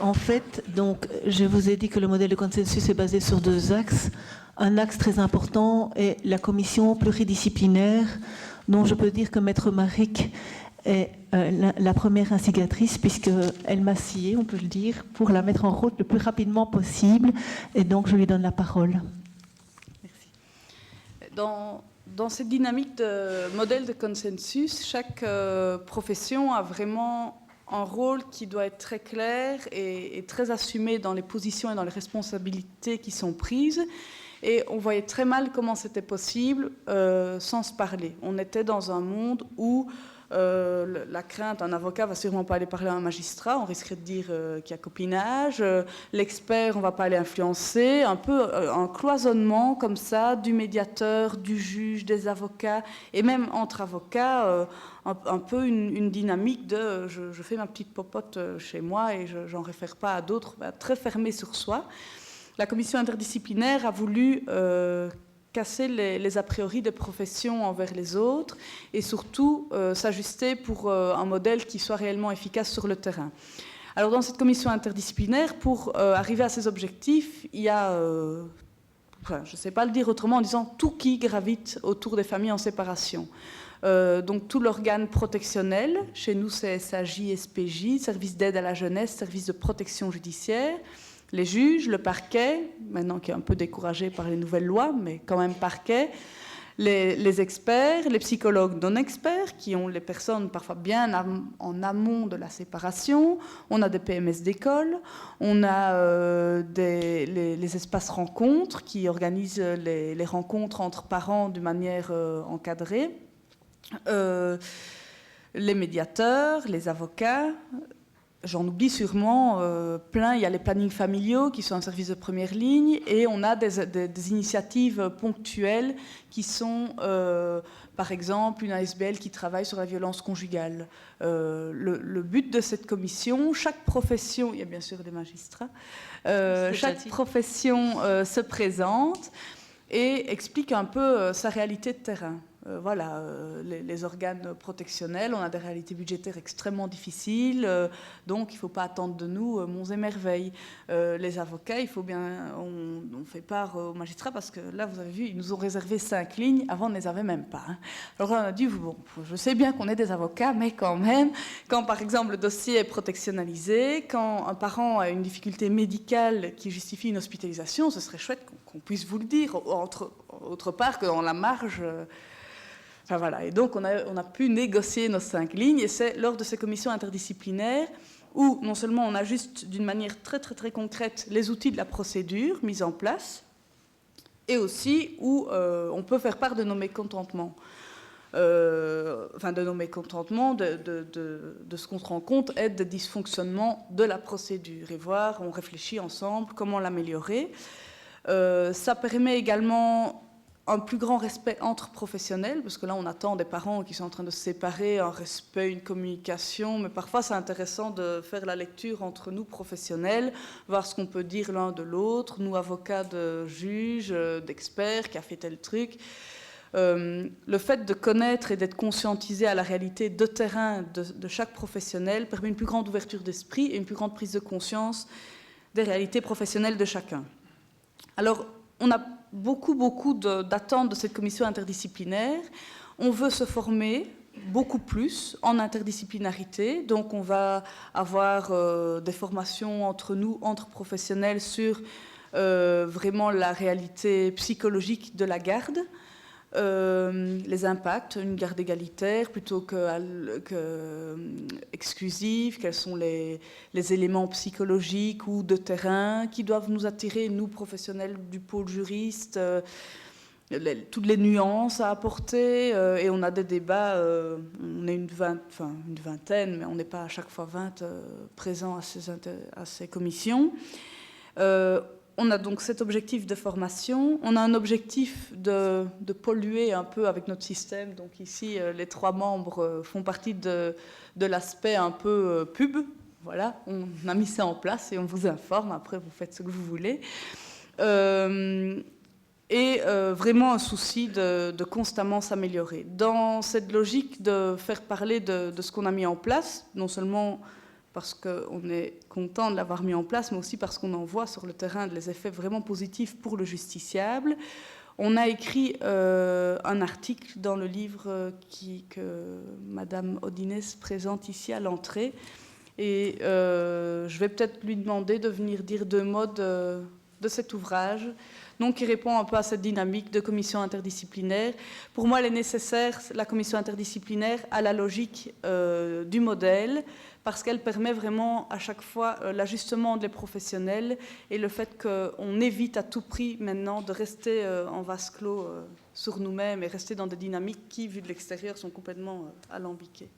En fait, donc, je vous ai dit que le modèle de consensus est basé sur 2 axes. Un axe très important est la commission pluridisciplinaire, dont je peux dire que Maître Maric est la première instigatrice, puisqu'elle m'a scié, on peut le dire, pour la mettre en route le plus rapidement possible. Et donc, je lui donne la parole. Merci. Dans cette dynamique de modèle de consensus, chaque profession a vraiment un rôle qui doit être très clair et très assumé dans les positions et dans les responsabilités qui sont prises. Et on voyait très mal comment c'était possible sans se parler. On était dans un monde où la crainte, un avocat va sûrement pas aller parler à un magistrat, on risquerait de dire qu'il y a copinage, l'expert, on va pas aller influencer, un peu un cloisonnement comme ça du médiateur, du juge, des avocats, et même entre avocats, un peu une dynamique de je fais ma petite popote chez moi et j'en réfère pas à d'autres, très fermée sur soi. La commission interdisciplinaire a voulu casser les a priori des professions envers les autres et surtout s'ajuster pour un modèle qui soit réellement efficace sur le terrain. Alors dans cette commission interdisciplinaire, pour arriver à ces objectifs, il y a, je ne sais pas le dire autrement, en disant tout qui gravite autour des familles en séparation. Donc tout l'organe protectionnel, chez nous c'est SAJ, SPJ, service d'aide à la jeunesse, service de protection judiciaire, les juges, le parquet, maintenant qui est un peu découragé par les nouvelles lois, mais quand même parquet, les experts, les psychologues non-experts, qui ont les personnes parfois bien en amont de la séparation, on a des PMS d'école, on a les espaces rencontres qui organisent les rencontres entre parents d'une manière encadrée, les médiateurs, les avocats. J'en oublie sûrement plein. Il y a les plannings familiaux qui sont un service de première ligne et on a des initiatives ponctuelles qui sont, par exemple, une ASBL qui travaille sur la violence conjugale. Le but de cette commission, chaque profession, il y a bien sûr des magistrats, chaque profession se présente et explique un peu sa réalité de terrain. Voilà, les organes protectionnels, on a des réalités budgétaires extrêmement difficiles, donc il ne faut pas attendre de nous monts et merveilles. Les avocats, il faut bien, on fait part aux magistrats parce que là, vous avez vu, ils nous ont réservé 5 lignes, avant on ne les avait même pas. Hein. Alors on a dit, bon, je sais bien qu'on est des avocats, mais quand même, quand par exemple le dossier est protectionnalisé, quand un parent a une difficulté médicale qui justifie une hospitalisation, ce serait chouette qu'on puisse vous le dire, autre part que dans la marge... Enfin, voilà. Et donc, on a pu négocier nos 5 lignes, et c'est lors de ces commissions interdisciplinaires où non seulement on ajuste d'une manière très, très, très concrète les outils de la procédure mis en place, et aussi où on peut faire part de nos mécontentements. De nos mécontentements, de ce qu'on se rend compte est des dysfonctionnements de la procédure, et voir, on réfléchit ensemble comment l'améliorer. Ça permet également un plus grand respect entre professionnels, parce que là on attend des parents qui sont en train de se séparer, un respect, une communication, mais parfois c'est intéressant de faire la lecture entre nous professionnels, voir ce qu'on peut dire l'un de l'autre, nous avocats de juges, d'experts, qui a fait tel truc. Le fait de connaître et d'être conscientisé à la réalité de terrain de chaque professionnel permet une plus grande ouverture d'esprit et une plus grande prise de conscience des réalités professionnelles de chacun. Alors, on a beaucoup d'attentes de cette commission interdisciplinaire. On veut se former beaucoup plus en interdisciplinarité. Donc, on va avoir des formations entre nous, entre professionnels, sur vraiment la réalité psychologique de la garde, les impacts, une garde égalitaire plutôt que exclusive, quels sont les éléments psychologiques ou de terrain qui doivent nous attirer, nous professionnels du pôle juriste, toutes les nuances à apporter, et on a des débats, on est une vingtaine, mais on n'est pas à chaque fois 20 présents à ces commissions. On a donc cet objectif de formation, on a un objectif de polluer un peu avec notre système, donc ici les 3 membres font partie de l'aspect un peu pub, voilà, on a mis ça en place et on vous informe, après vous faites ce que vous voulez. Vraiment un souci de constamment s'améliorer. Dans cette logique de faire parler de ce qu'on a mis en place, non seulement parce qu'on est content de l'avoir mis en place, mais aussi parce qu'on en voit sur le terrain les effets vraiment positifs pour le justiciable. On a écrit un article dans le livre que Madame Odinès présente ici à l'entrée, et je vais peut-être lui demander de venir dire 2 mots de cet ouvrage, donc qui répond un peu à cette dynamique de commission interdisciplinaire. Pour moi, elle est nécessaire, la commission interdisciplinaire, à la logique du modèle, parce qu'elle permet vraiment à chaque fois l'ajustement des professionnels et le fait qu'on évite à tout prix maintenant de rester en vase clos sur nous-mêmes et rester dans des dynamiques qui, vues de l'extérieur, sont complètement alambiquées.